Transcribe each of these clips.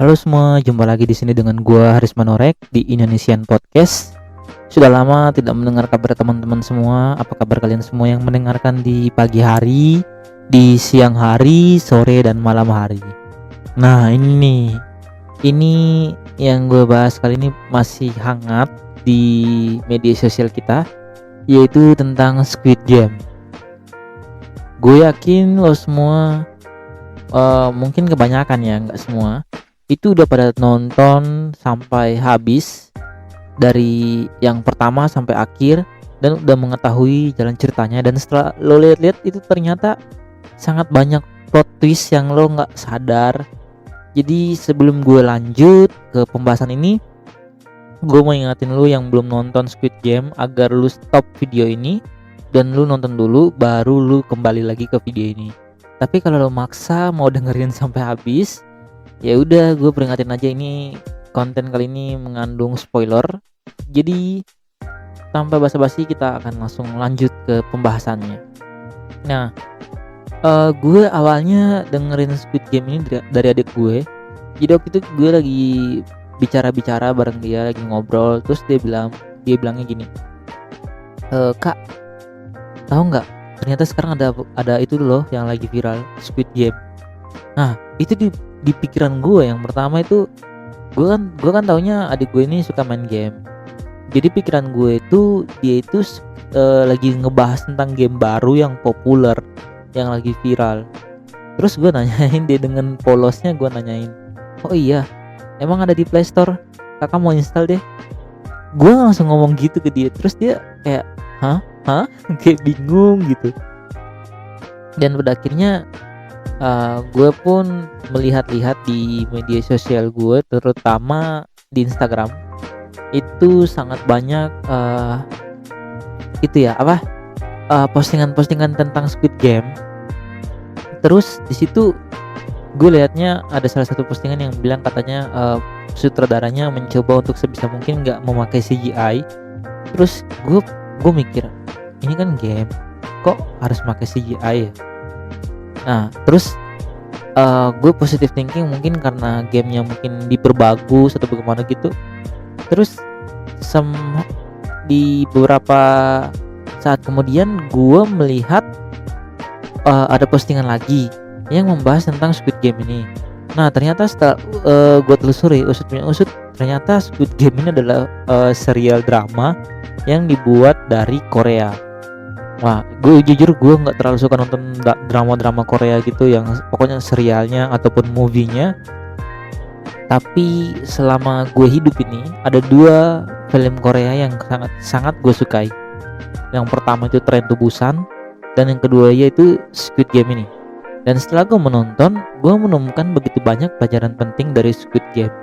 Halo semua, jumpa lagi di sini dengan gua Haris Manorek di Indonesian Podcast. Sudah lama tidak mendengar kabar teman-teman semua. Apa kabar kalian semua yang mendengarkan di pagi hari, di siang hari, sore dan malam hari? Nah, ini yang gue bahas kali ini masih hangat di media sosial kita, yaitu tentang Squid Game. Gue yakin lo semua, mungkin kebanyakan ya, nggak semua, itu udah pada nonton sampai habis dari yang pertama sampai akhir dan udah mengetahui jalan ceritanya. Dan setelah lo lihat-lihat itu ternyata sangat banyak plot twist yang lo nggak sadar. Jadi sebelum gue lanjut ke pembahasan ini, gue mau ingatin lo yang belum nonton Squid Game agar lo stop video ini dan lo nonton dulu, baru lo kembali lagi ke video ini. Tapi kalau lo maksa mau dengerin sampai habis, ya udah, gue peringatin aja, ini konten kali ini mengandung spoiler. Jadi tanpa basa-basi kita akan langsung lanjut ke pembahasannya. Nah, gue awalnya dengerin Squid Game ini dari adik gue. Jadi waktu itu gue lagi bicara-bicara bareng dia, lagi ngobrol, terus dia bilangnya gini, "Kak, tahu nggak? Ternyata sekarang ada itu loh yang lagi viral, Squid Game." Nah, itu di pikiran gue yang pertama itu, gue kan taunya adik gue ini suka main game. Jadi pikiran gue itu dia itu lagi ngebahas tentang game baru yang populer, yang lagi viral. Terus gue nanyain dia dengan polosnya, gue nanyain, "Oh iya, emang ada di Play Store? Kakak mau install deh." Gue langsung ngomong gitu ke dia. Terus dia kayak, hah kayak bingung gitu. Dan pada akhirnya gue pun melihat-lihat di media sosial gue, terutama di Instagram, itu sangat banyak postingan-postingan tentang Squid Game. Terus di situ gue liatnya ada salah satu postingan yang bilang katanya sutradaranya mencoba untuk sebisa mungkin nggak memakai CGI. Terus gue mikir, ini kan game, kok harus pakai CGI ya? Nah, terus gue positive thinking, mungkin karena gamenya mungkin diperbagus atau bagaimana gitu. Terus di beberapa saat kemudian gue melihat ada postingan lagi yang membahas tentang Squid Game ini. Nah, ternyata setelah gue telusuri, usut, ternyata Squid Game ini adalah serial drama yang dibuat dari Korea. Wah, gue jujur gue nggak terlalu suka nonton drama-drama Korea gitu, yang pokoknya serialnya ataupun movie-nya. Tapi selama gue hidup ini ada 2 film Korea yang sangat gue sukai. Yang pertama itu Train to Busan, dan yang kedua yaitu Squid Game ini. Dan setelah gue menonton, gue menemukan begitu banyak pelajaran penting dari Squid Game.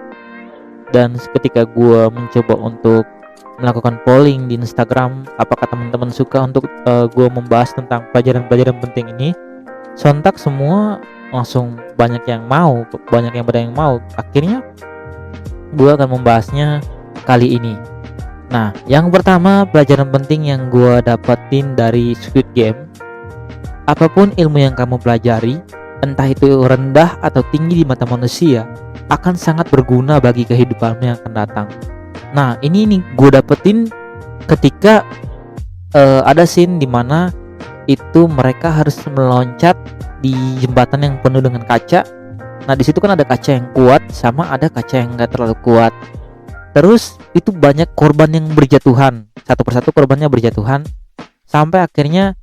Dan ketika gue mencoba untuk melakukan polling di Instagram, apakah teman-teman suka untuk gue membahas tentang pelajaran-pelajaran penting ini, sontak semua langsung banyak yang mau. Akhirnya gue akan membahasnya kali ini. Nah, yang pertama, pelajaran penting yang gue dapetin dari Squid Game: apapun ilmu yang kamu pelajari, entah itu rendah atau tinggi di mata manusia, akan sangat berguna bagi kehidupanmu yang akan datang. Nah, ini gue dapetin ketika ada scene dimana itu mereka harus meloncat di jembatan yang penuh dengan kaca. Nah, di situ kan ada kaca yang kuat sama ada kaca yang nggak terlalu kuat. Terus itu banyak korban yang berjatuhan, satu persatu korbannya berjatuhan, sampai akhirnya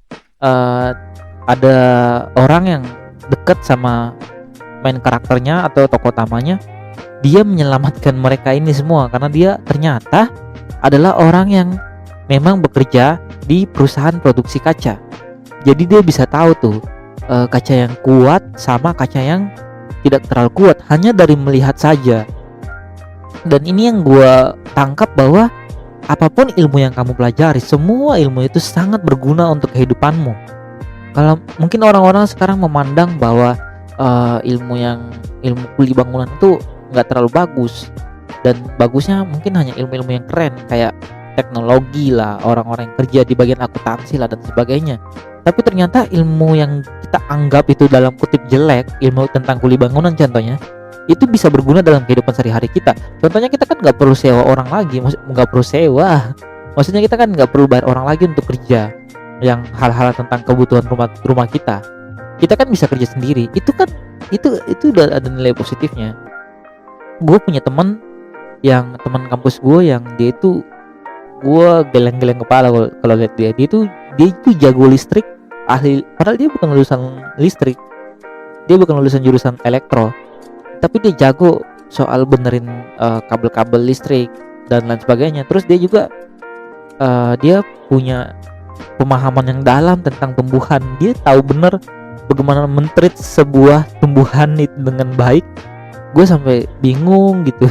ada orang yang dekat sama main karakternya atau tokoh utamanya. Dia menyelamatkan mereka ini semua karena dia ternyata adalah orang yang memang bekerja di perusahaan produksi kaca. Jadi dia bisa tahu tuh kaca yang kuat sama kaca yang tidak terlalu kuat hanya dari melihat saja. Dan ini yang gue tangkap, bahwa apapun ilmu yang kamu pelajari, semua ilmu itu sangat berguna untuk kehidupanmu. Kalau mungkin orang-orang sekarang memandang bahwa ilmu kuli bangunan itu nggak terlalu bagus, dan bagusnya mungkin hanya ilmu-ilmu yang keren kayak teknologi lah, orang-orang yang kerja di bagian akuntansi lah dan sebagainya. Tapi ternyata ilmu yang kita anggap itu dalam kutip jelek, ilmu tentang kuli bangunan contohnya, itu bisa berguna dalam kehidupan sehari-hari kita. Contohnya kita kan nggak perlu sewa orang lagi, nggak perlu sewa. Maksudnya kita kan nggak perlu bayar orang lagi untuk kerja yang hal-hal tentang kebutuhan rumah kita. Kita kan bisa kerja sendiri. Itu kan itu udah ada nilai positifnya. Gue punya teman kampus gue yang dia itu, gue geleng-geleng kepala kalau lihat dia itu jago listrik, ahli, padahal dia bukan lulusan listrik, dia bukan lulusan jurusan elektro, tapi dia jago soal benerin kabel-kabel listrik dan lain sebagainya. Terus dia juga dia punya pemahaman yang dalam tentang tumbuhan. Dia tahu bener bagaimana mentreat sebuah tumbuhan itu dengan baik. Gue sampai bingung gitu.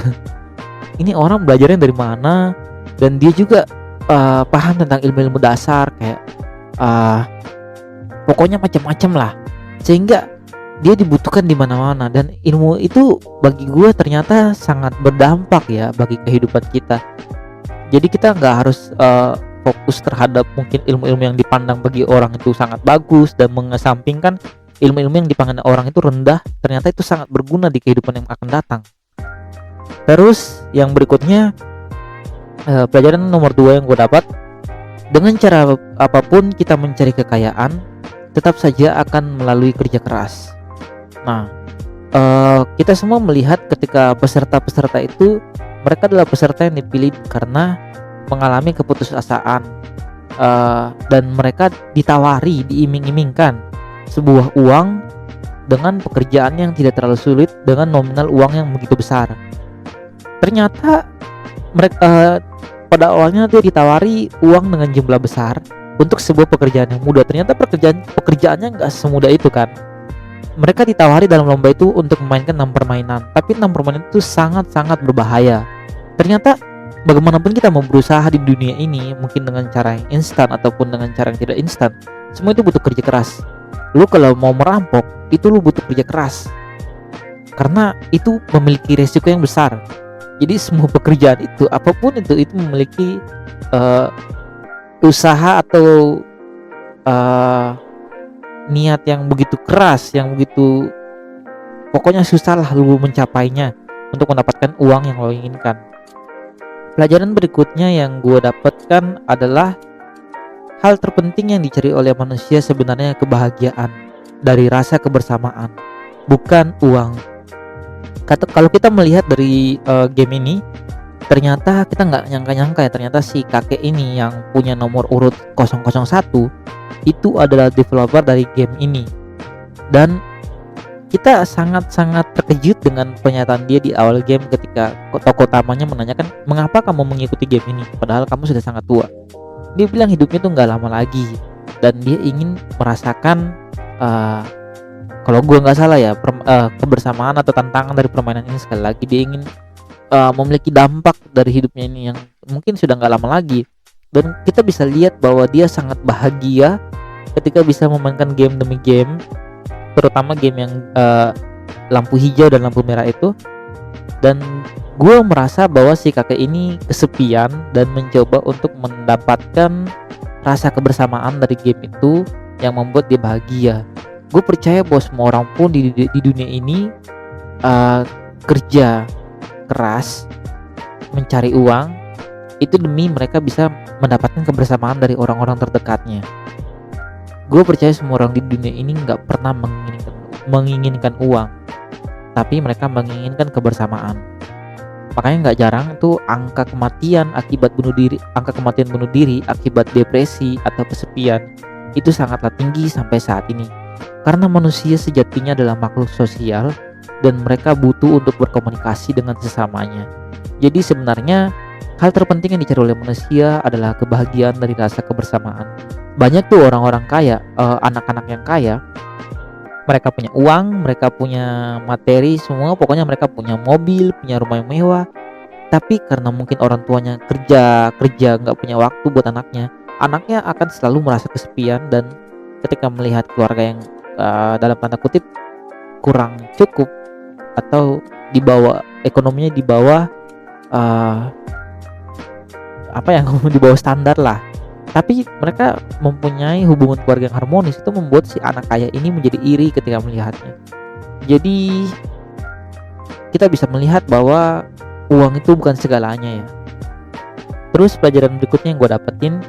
Ini orang belajarnya dari mana? Dan dia juga paham tentang ilmu-ilmu dasar kayak pokoknya macam-macam lah, sehingga dia dibutuhkan di mana-mana. Dan ilmu itu bagi gue ternyata sangat berdampak ya bagi kehidupan kita. Jadi kita nggak harus fokus terhadap mungkin ilmu-ilmu yang dipandang bagi orang itu sangat bagus dan mengesampingkan ilmu-ilmu yang dipandang orang itu rendah. Ternyata itu sangat berguna di kehidupan yang akan datang. Terus yang berikutnya, pelajaran nomor 2 yang gue dapat, dengan cara apapun kita mencari kekayaan tetap saja akan melalui kerja keras. Nah, kita semua melihat ketika peserta-peserta itu, mereka adalah peserta yang dipilih karena mengalami keputusasaan, dan mereka ditawari, diiming-imingkan sebuah uang dengan pekerjaan yang tidak terlalu sulit dengan nominal uang yang begitu besar. Ternyata mereka pada awalnya dia ditawari uang dengan jumlah besar untuk sebuah pekerjaan yang mudah. Ternyata pekerjaannya nggak semudah itu kan. Mereka ditawari dalam lomba itu untuk memainkan 6 permainan, tapi 6 permainan itu sangat-sangat berbahaya. Ternyata bagaimanapun kita mau berusaha di dunia ini, mungkin dengan cara yang instan ataupun dengan cara yang tidak instan, semua itu butuh kerja keras. Lu kalau mau merampok, itu lu butuh kerja keras, karena itu memiliki resiko yang besar. Jadi semua pekerjaan itu, apapun itu memiliki usaha atau niat yang begitu keras, yang begitu pokoknya susah lah lu mencapainya untuk mendapatkan uang yang lo inginkan. Pelajaran berikutnya yang gue dapatkan adalah hal terpenting yang dicari oleh manusia sebenarnya kebahagiaan dari rasa kebersamaan, bukan uang. Kalau kita melihat dari game ini, ternyata kita nggak nyangka-nyangka ya, ternyata si kakek ini yang punya nomor urut 001 itu adalah developer dari game ini. Dan kita sangat-sangat terkejut dengan pernyataan dia di awal game ketika tokoh utamanya menanyakan, mengapa kamu mengikuti game ini padahal kamu sudah sangat tua. Dia bilang hidupnya tuh nggak lama lagi dan dia ingin merasakan kalau gue nggak salah ya kebersamaan atau tantangan dari permainan ini. Sekali lagi dia ingin memiliki dampak dari hidupnya ini yang mungkin sudah nggak lama lagi. Dan kita bisa lihat bahwa dia sangat bahagia ketika bisa memainkan game demi game, terutama game yang lampu hijau dan lampu merah itu. Dan gue merasa bahwa si kakek ini kesepian dan mencoba untuk mendapatkan rasa kebersamaan dari game itu yang membuat dia bahagia. Gue percaya bahwa semua orang pun di dunia ini kerja keras mencari uang itu demi mereka bisa mendapatkan kebersamaan dari orang-orang terdekatnya. Gue percaya semua orang di dunia ini nggak pernah menginginkan uang, tapi mereka menginginkan kebersamaan. Makanya nggak jarang tuh angka kematian bunuh diri akibat depresi atau kesepian itu sangatlah tinggi sampai saat ini. Karena manusia sejatinya adalah makhluk sosial dan mereka butuh untuk berkomunikasi dengan sesamanya. Jadi sebenarnya hal terpenting yang dicari oleh manusia adalah kebahagiaan dari rasa kebersamaan. Banyak tuh orang-orang kaya, anak-anak yang kaya, mereka punya uang, mereka punya materi semua, pokoknya mereka punya mobil, punya rumah yang mewah. Tapi karena mungkin orang tuanya kerja nggak punya waktu buat anaknya akan selalu merasa kesepian. Dan ketika melihat keluarga yang dalam tanda kutip kurang cukup atau di bawah ekonominya, di bawah di bawah standar lah, tapi mereka mempunyai hubungan keluarga yang harmonis, itu membuat si anak kaya ini menjadi iri ketika melihatnya. Jadi kita bisa melihat bahwa uang itu bukan segalanya ya. Terus pelajaran berikutnya yang gue dapetin,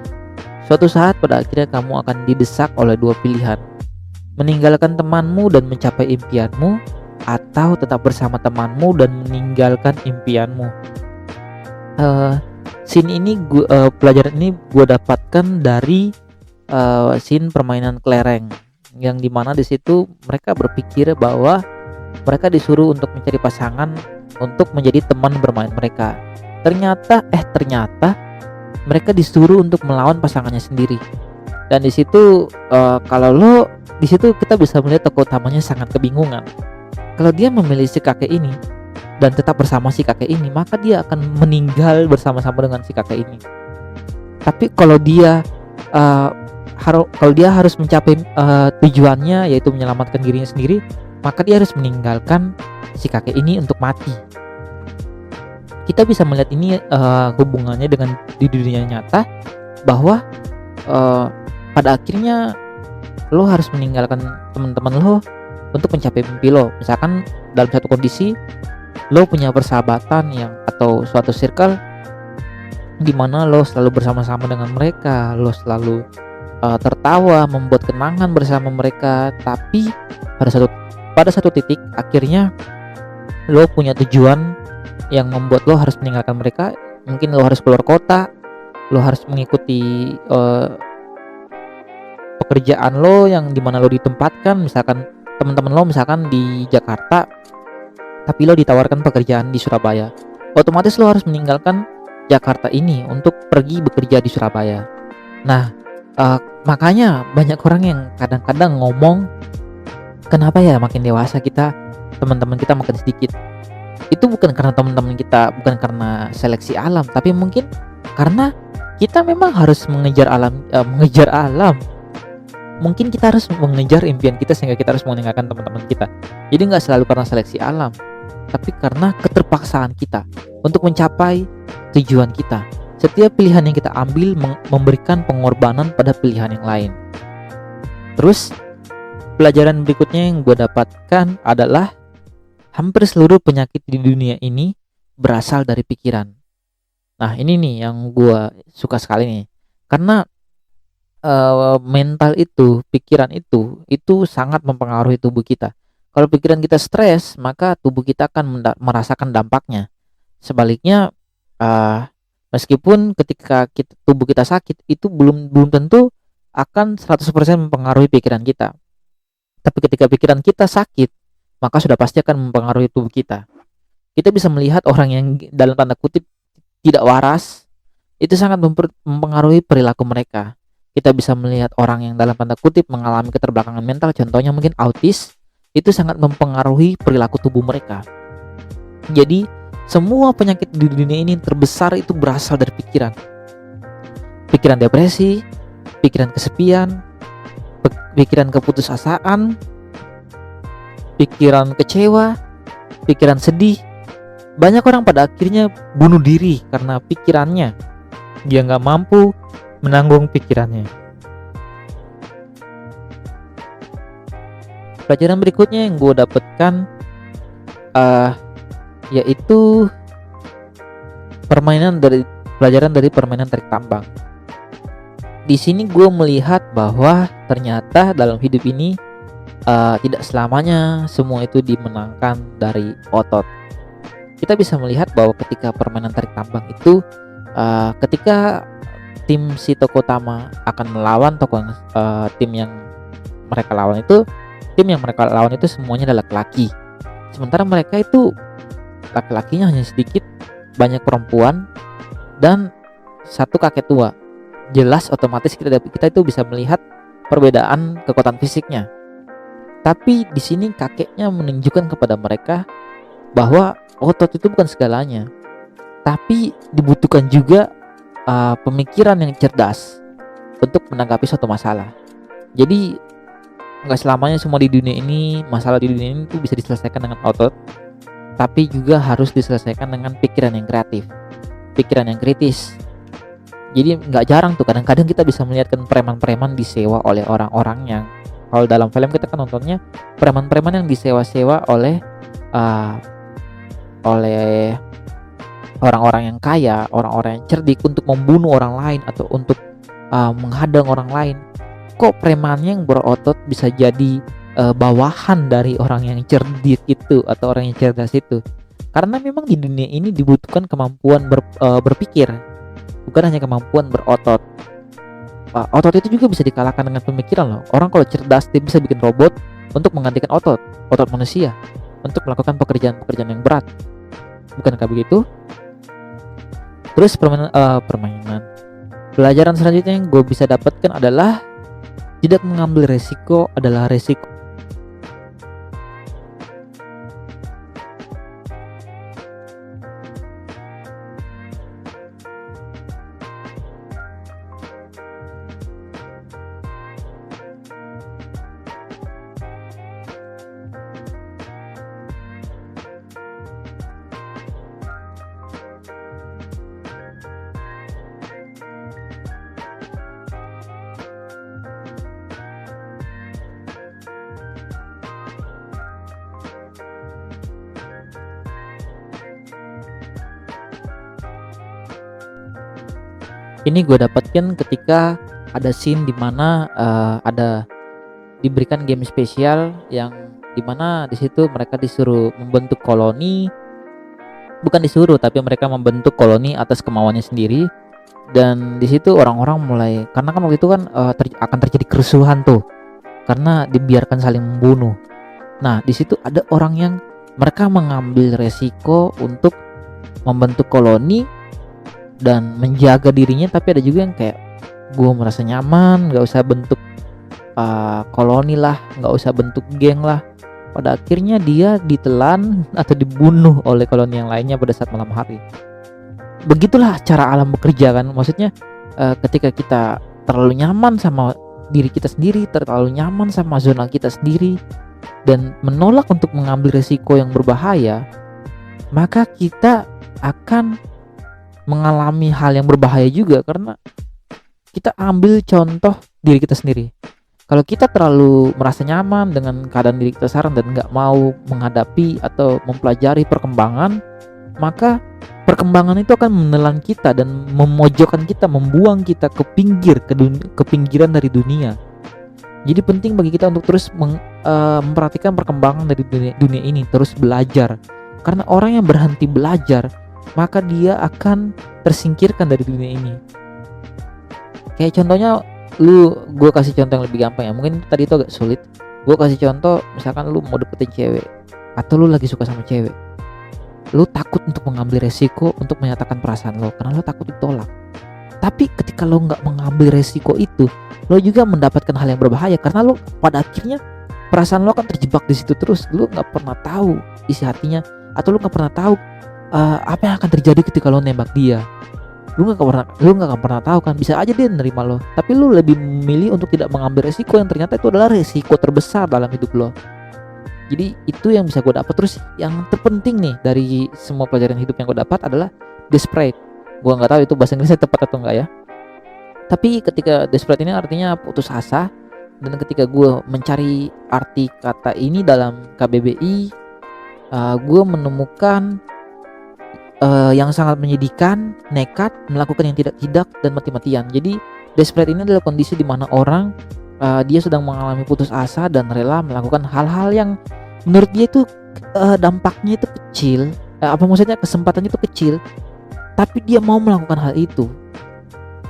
suatu saat pada akhirnya kamu akan didesak oleh dua pilihan, meninggalkan temanmu dan mencapai impianmu, atau tetap bersama temanmu dan meninggalkan impianmu. Scene ini pelajaran ini gue dapatkan dari scene permainan kelereng, yang dimana di situ mereka berpikir bahwa mereka disuruh untuk mencari pasangan untuk menjadi teman bermain mereka. Ternyata mereka disuruh untuk melawan pasangannya sendiri. Dan di situ di situ kita bisa melihat tokoh utamanya sangat kebingungan. Kalau dia memilih si kakek ini dan tetap bersama si kakek ini, maka dia akan meninggal bersama-sama dengan si kakek ini. Tapi kalau dia harus mencapai tujuannya, yaitu menyelamatkan dirinya sendiri, maka dia harus meninggalkan si kakek ini untuk mati. Kita bisa melihat ini hubungannya dengan di dunia nyata, bahwa pada akhirnya lo harus meninggalkan teman-teman lo untuk mencapai mimpi lo. Misalkan dalam satu kondisi lo punya persahabatan atau suatu circle di mana lo selalu bersama-sama dengan mereka, lo selalu tertawa, membuat kenangan bersama mereka. Tapi pada satu titik akhirnya lo punya tujuan yang membuat lo harus meninggalkan mereka. Mungkin lo harus keluar kota, lo harus mengikuti pekerjaan lo yang dimana lo ditempatkan. Misalkan teman-teman lo misalkan di Jakarta, tapi lo ditawarkan pekerjaan di Surabaya, otomatis lo harus meninggalkan Jakarta ini untuk pergi bekerja di Surabaya. Nah, makanya banyak orang yang kadang-kadang ngomong, kenapa ya makin dewasa kita, teman-teman kita makin sedikit. Itu bukan karena teman-teman kita, bukan karena seleksi alam, tapi mungkin karena kita memang harus mengejar alam. Mungkin kita harus mengejar impian kita sehingga kita harus meninggalkan teman-teman kita. Jadi nggak selalu karena seleksi alam, tapi karena keterpaksaan kita untuk mencapai tujuan kita. Setiap pilihan yang kita ambil memberikan pengorbanan pada pilihan yang lain. Terus pelajaran berikutnya yang gue dapatkan adalah hampir seluruh penyakit di dunia ini berasal dari pikiran. Nah, ini nih yang gue suka sekali nih, karena mental itu, pikiran itu sangat mempengaruhi tubuh kita. Kalau pikiran kita stres, maka tubuh kita akan merasakan dampaknya. Sebaliknya, meskipun ketika tubuh kita sakit, itu belum tentu akan 100% mempengaruhi pikiran kita. Tapi ketika pikiran kita sakit, maka sudah pasti akan mempengaruhi tubuh kita. Kita bisa melihat orang yang dalam tanda kutip tidak waras, itu sangat mempengaruhi perilaku mereka. Kita bisa melihat orang yang dalam tanda kutip mengalami keterbelakangan mental, contohnya mungkin autis, itu sangat mempengaruhi perilaku tubuh mereka. Jadi semua penyakit di dunia ini terbesar itu berasal dari pikiran. Pikiran depresi, pikiran kesepian, pikiran keputusasaan, pikiran kecewa, pikiran sedih. Banyak orang pada akhirnya bunuh diri karena pikirannya, dia nggak mampu menanggung pikirannya. Pelajaran berikutnya yang gue dapatkan yaitu pelajaran dari permainan tarik tambang. Di sini gue melihat bahwa ternyata dalam hidup ini tidak selamanya semua itu dimenangkan dari otot. Kita bisa melihat bahwa ketika permainan tarik tambang itu, ketika tim si tokoh utama akan melawan tim yang mereka lawan itu semuanya adalah laki-laki. Sementara mereka itu laki-lakinya hanya sedikit, banyak perempuan dan satu kakek tua. Jelas otomatis kita itu bisa melihat perbedaan kekuatan fisiknya. Tapi di sini kakeknya menunjukkan kepada mereka bahwa otot itu bukan segalanya, tapi dibutuhkan juga pemikiran yang cerdas untuk menanggapi suatu masalah. Jadi nggak selamanya semua di dunia ini, masalah di dunia ini tuh bisa diselesaikan dengan otot, tapi juga harus diselesaikan dengan pikiran yang kreatif, pikiran yang kritis. Jadi nggak jarang tuh kadang-kadang kita bisa melihatkan preman-preman disewa oleh orang-orang yang, kalau dalam film kita kan nontonnya preman-preman yang disewa-sewa oleh oleh orang-orang yang kaya, orang-orang yang cerdik untuk membunuh orang lain atau untuk menghadang orang lain. Kok premannya yang berotot bisa jadi bawahan dari orang yang cerdik itu atau orang yang cerdas itu? Karena memang di dunia ini dibutuhkan kemampuan berpikir, bukan hanya kemampuan berotot. Otot itu juga bisa dikalahkan dengan pemikiran loh. Orang kalau cerdas dia bisa bikin robot untuk menggantikan otot manusia untuk melakukan pekerjaan-pekerjaan yang berat. Bukankah begitu? Terus permainan. Pelajaran selanjutnya yang gue bisa dapatkan adalah tidak mengambil resiko adalah resiko. Ini gue dapatkan ketika ada scene dimana ada diberikan game spesial yang dimana di situ mereka disuruh membentuk koloni, bukan disuruh tapi mereka membentuk koloni atas kemauannya sendiri. Dan di situ orang-orang mulai, karena kan waktu itu kan akan terjadi kerusuhan tuh karena dibiarkan saling membunuh. Nah di situ ada orang yang mereka mengambil resiko untuk membentuk koloni dan menjaga dirinya, tapi ada juga yang kayak gue merasa nyaman, nggak usah bentuk koloni lah, nggak usah bentuk geng lah. Pada akhirnya dia ditelan atau dibunuh oleh koloni yang lainnya pada saat malam hari. Begitulah cara alam bekerja kan, maksudnya ketika kita terlalu nyaman sama diri kita sendiri, terlalu nyaman sama zona kita sendiri dan menolak untuk mengambil resiko yang berbahaya, maka kita akan mengalami hal yang berbahaya juga. Karena kita ambil contoh diri kita sendiri, kalau kita terlalu merasa nyaman dengan keadaan diri kita sekarang dan nggak mau menghadapi atau mempelajari perkembangan, maka perkembangan itu akan menelan kita dan memojokkan kita, membuang kita ke pinggiran dari dunia. Jadi penting bagi kita untuk terus memperhatikan perkembangan dari dunia ini, terus belajar. Karena orang yang berhenti belajar, maka dia akan tersingkirkan dari dunia ini. Kayak contohnya gue kasih contoh yang lebih gampang ya, mungkin tadi itu agak sulit. Gue kasih contoh, misalkan lu mau deketin cewek atau lu lagi suka sama cewek, lu takut untuk mengambil resiko untuk menyatakan perasaan lo karena lo takut ditolak. Tapi ketika lo nggak mengambil resiko itu, lo juga mendapatkan hal yang berbahaya karena lo pada akhirnya perasaan lo akan terjebak di situ terus. Lo nggak pernah tahu isi hatinya, atau lo nggak pernah tahu apa yang akan terjadi ketika lo nembak dia. Lu nggak akan pernah tahu kan, bisa aja dia nerima lo, tapi lu lebih memilih untuk tidak mengambil resiko yang ternyata itu adalah resiko terbesar dalam hidup lo. Jadi itu yang bisa gue dapat. Terus yang terpenting nih dari semua pelajaran hidup yang gue dapat adalah desperate. Gue nggak tahu itu bahasa Inggrisnya tepat atau enggak ya, tapi ketika desperate ini artinya putus asa. Dan ketika gue mencari arti kata ini dalam KBBI, gue menemukan yang sangat menyedihkan, nekat, melakukan yang tidak dan mati-matian. Jadi desperate ini adalah kondisi di mana orang dia sedang mengalami putus asa dan rela melakukan hal-hal yang menurut dia itu dampaknya itu kecil, maksudnya kesempatannya itu kecil, tapi dia mau melakukan hal itu.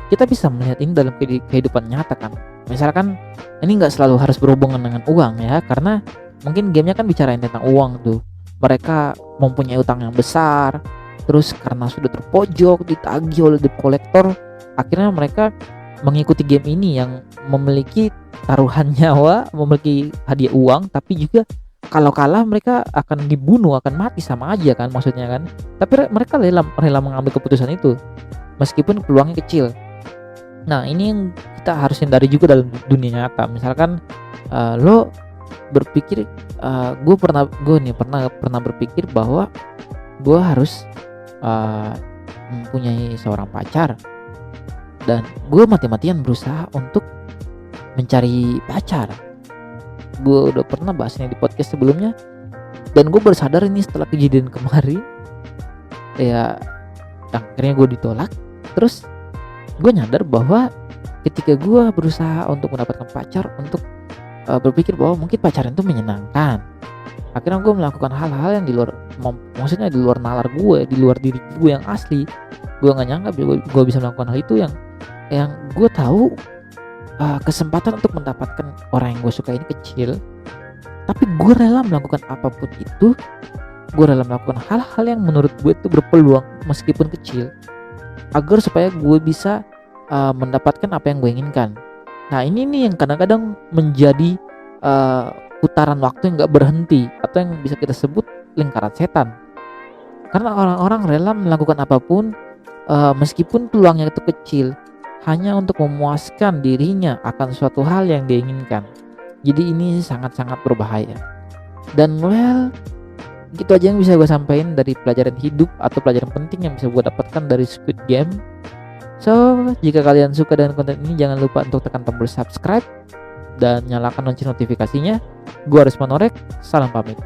Kita bisa melihat ini dalam kehidupan nyata kan. Misalkan ini nggak selalu harus berhubungan dengan uang ya, karena mungkin gamenya kan bicarain tentang uang tuh. Mereka mempunyai utang yang besar, terus karena sudah terpojok ditagih oleh debt collector, akhirnya mereka mengikuti game ini yang memiliki taruhan nyawa, memiliki hadiah uang, tapi juga kalau kalah mereka akan dibunuh, akan mati, sama aja kan maksudnya kan. Tapi mereka rela mengambil keputusan itu meskipun peluangnya kecil. Nah ini yang kita harus hindari juga dalam dunia nyata. Misalkan lo berpikir, gue pernah berpikir bahwa gue harus mempunyai seorang pacar, dan gue mati-matian berusaha untuk mencari pacar. Gue udah pernah bahas ini di podcast sebelumnya, dan gue baru sadar ini setelah kejadian kemarin ya akhirnya gue ditolak. Terus gue nyadar bahwa ketika gue berusaha untuk mendapatkan pacar, untuk berpikir bahwa mungkin pacaran itu menyenangkan, akhirnya gue melakukan hal-hal yang di luar maksudnya di luar nalar gue, di luar diri gue yang asli. Gue nggak nyangka gue bisa melakukan hal itu yang gue tahu kesempatan untuk mendapatkan orang yang gue suka ini kecil, tapi gue rela melakukan apapun itu. Gue rela melakukan hal-hal yang menurut gue itu berpeluang meskipun kecil, agar supaya gue bisa mendapatkan apa yang gue inginkan. Nah ini nih yang kadang-kadang menjadi putaran waktu yang gak berhenti, atau yang bisa kita sebut lingkaran setan. Karena orang-orang rela melakukan apapun meskipun peluangnya itu kecil, hanya untuk memuaskan dirinya akan suatu hal yang dia inginkan. Jadi ini sangat-sangat berbahaya. Dan gitu aja yang bisa gue sampaikan dari pelajaran hidup atau pelajaran penting yang bisa gue dapatkan dari Squid Game. So, jika kalian suka dengan konten ini, jangan lupa untuk tekan tombol subscribe dan nyalakan lonceng notifikasinya. Gue Aris Manorek, salam pamit.